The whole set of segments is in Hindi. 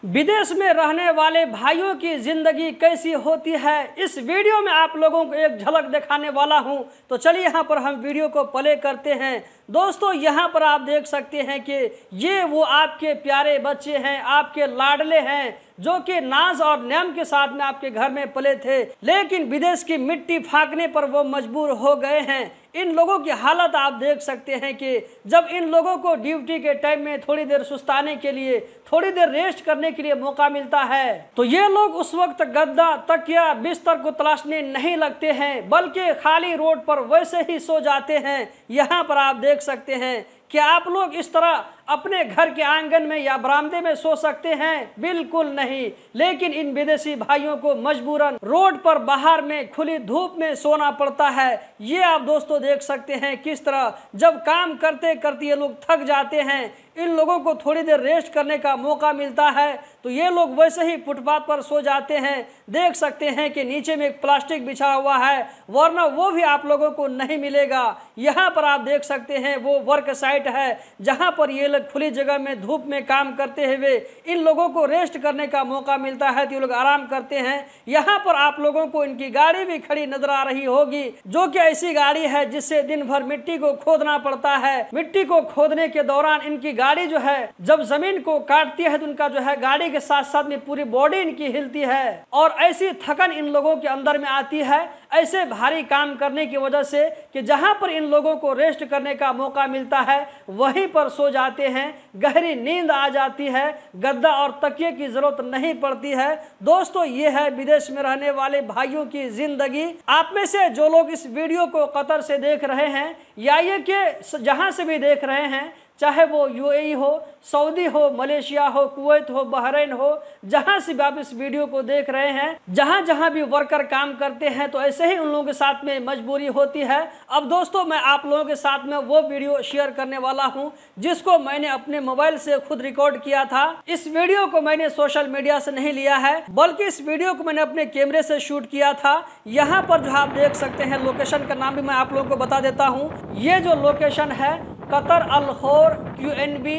विदेश में रहने वाले भाइयों की जिंदगी कैसी होती है, इस वीडियो में आप लोगों को एक झलक दिखाने वाला हूं। तो चलिए यहां पर हम वीडियो को प्ले करते हैं। दोस्तों यहां पर आप देख सकते हैं कि ये वो आपके प्यारे बच्चे हैं, आपके लाडले हैं, जो कि नाज और न्याम के साथ में आपके घर में पले थे, लेकिन विदेश की मिट्टी फाँकने पर वो मजबूर हो गए हैं। इन लोगों की हालत आप देख सकते हैं कि जब इन लोगों को ड्यूटी के टाइम में थोड़ी देर सुस्ताने के लिए, थोड़ी देर रेस्ट करने के लिए मौका मिलता है, तो ये लोग उस वक्त गद्दा, तकिया, बिस्तर को तलाशने नहीं लगते हैं, बल्कि खाली रोड पर वैसे ही सो जाते हैं। यहाँ पर आप देख सकते हैं कि आप लोग इस तरह अपने घर के आंगन में या बरामदे में सो सकते हैं? बिल्कुल नहीं। लेकिन इन विदेशी भाइयों को मजबूरन रोड पर, बाहर में, खुली धूप में सोना पड़ता है। ये आप दोस्तों देख सकते हैं किस तरह जब काम करते करते ये लोग थक जाते हैं, इन लोगों को थोड़ी देर रेस्ट करने का मौका मिलता है तो ये लोग वैसे ही फुटपाथ पर सो जाते हैं। देख सकते हैं कि नीचे में एक प्लास्टिक बिछा हुआ है, वरना वो भी आप लोगों को नहीं मिलेगा। यहाँ पर आप देख सकते हैं वो वर्क साइट है जहाँ पर ये लोग खुली जगह में धूप में काम करते हुए इन लोगों को रेस्ट करने का मौका मिलता है तो ये लोग आराम करते हैं। यहाँ पर आप लोगों को इनकी गाड़ी भी खड़ी नजर आ रही होगी, जो कि ऐसी गाड़ी है जिससे दिन भर मिट्टी को खोदना पड़ता है। मिट्टी को खोदने के दौरान इनकी गाड़ी जो है जब जमीन को काटती है तो उनका जो है गाड़ी के साथ साथ में पूरी बॉडी इनकी हिलती है और ऐसी थकन इन लोगों के अंदर में आती है ऐसे भारी काम करने की वजह से कि जहां पर इन लोगों को रेस्ट करने का मौका मिलता है वहीं पर सो जाते हैं। गहरी नींद आ जाती है, गद्दा और तकिए की जरूरत नहीं पड़ती है। दोस्तों ये है विदेश में रहने वाले भाइयों की जिंदगी। आप में से जो लोग इस वीडियो को कतर से देख रहे हैं या ये कि जहां से भी देख रहे हैं, चाहे वो यूएई हो, सऊदी हो, मलेशिया हो, कुवैत हो, बहरीन हो, जहां से भी आप इस वीडियो को देख रहे हैं, जहां जहां भी वर्कर काम करते हैं तो ऐसे ही उन लोगों के साथ में मजबूरी होती है। अब दोस्तों मैं आप लोगों के साथ में वो वीडियो शेयर करने वाला हूं जिसको मैंने अपने मोबाइल से खुद रिकॉर्ड किया था। इस वीडियो को मैंने सोशल मीडिया से नहीं लिया है, बल्कि इस वीडियो को मैंने अपने कैमरे से शूट किया था। यहाँ पर जो आप देख सकते हैं, लोकेशन का नाम भी मैं आप लोगों को बता देता हूँ। ये जो लोकेशन है कतर अल खौर QNB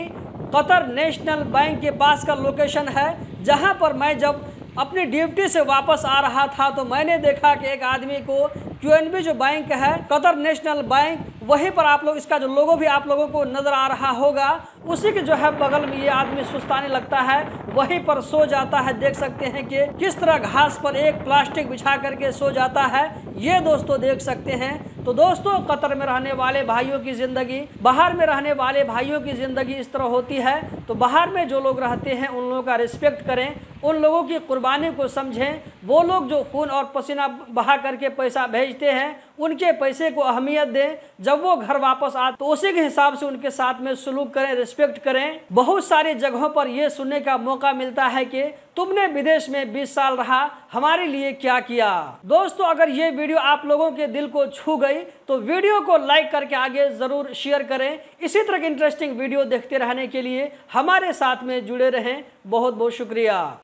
कतर नेशनल बैंक के पास का लोकेशन है, जहां पर मैं जब अपनी ड्यूटी से वापस आ रहा था तो मैंने देखा कि एक आदमी को QNB जो बैंक है, कतर नेशनल बैंक, वहीं पर आप लोग इसका जो लोगो भी आप लोगों को नजर आ रहा होगा, उसी के जो है बगल में ये आदमी सुस्ताने लगता है, वहीं पर सो जाता है। देख सकते हैं कि किस तरह घास पर एक प्लास्टिक बिछा करके सो जाता है, ये दोस्तों देख सकते हैं। तो दोस्तों कतर में रहने वाले भाइयों की ज़िंदगी, बाहर में रहने वाले भाइयों की ज़िंदगी इस तरह होती है। तो बाहर में जो लोग रहते हैं उन लोगों का रिस्पेक्ट करें, उन लोगों की कुर्बानी को समझें। वो लोग जो खून और पसीना बहा करके पैसा भेजते हैं उनके पैसे को अहमियत दें। जब वो घर वापस आते तो उसी के हिसाब से उनके साथ में सलूक करें, रिस्पेक्ट करें। बहुत सारी जगहों पर यह सुनने का मौका मिलता है कि तुमने विदेश में 20 साल रहा, हमारे लिए क्या किया। दोस्तों अगर ये वीडियो आप लोगों के दिल को छू गई तो वीडियो को लाइक करके आगे जरूर शेयर करें। इसी तरह की इंटरेस्टिंग वीडियो देखते रहने के लिए हमारे साथ में जुड़े रहें। बहुत बहुत शुक्रिया।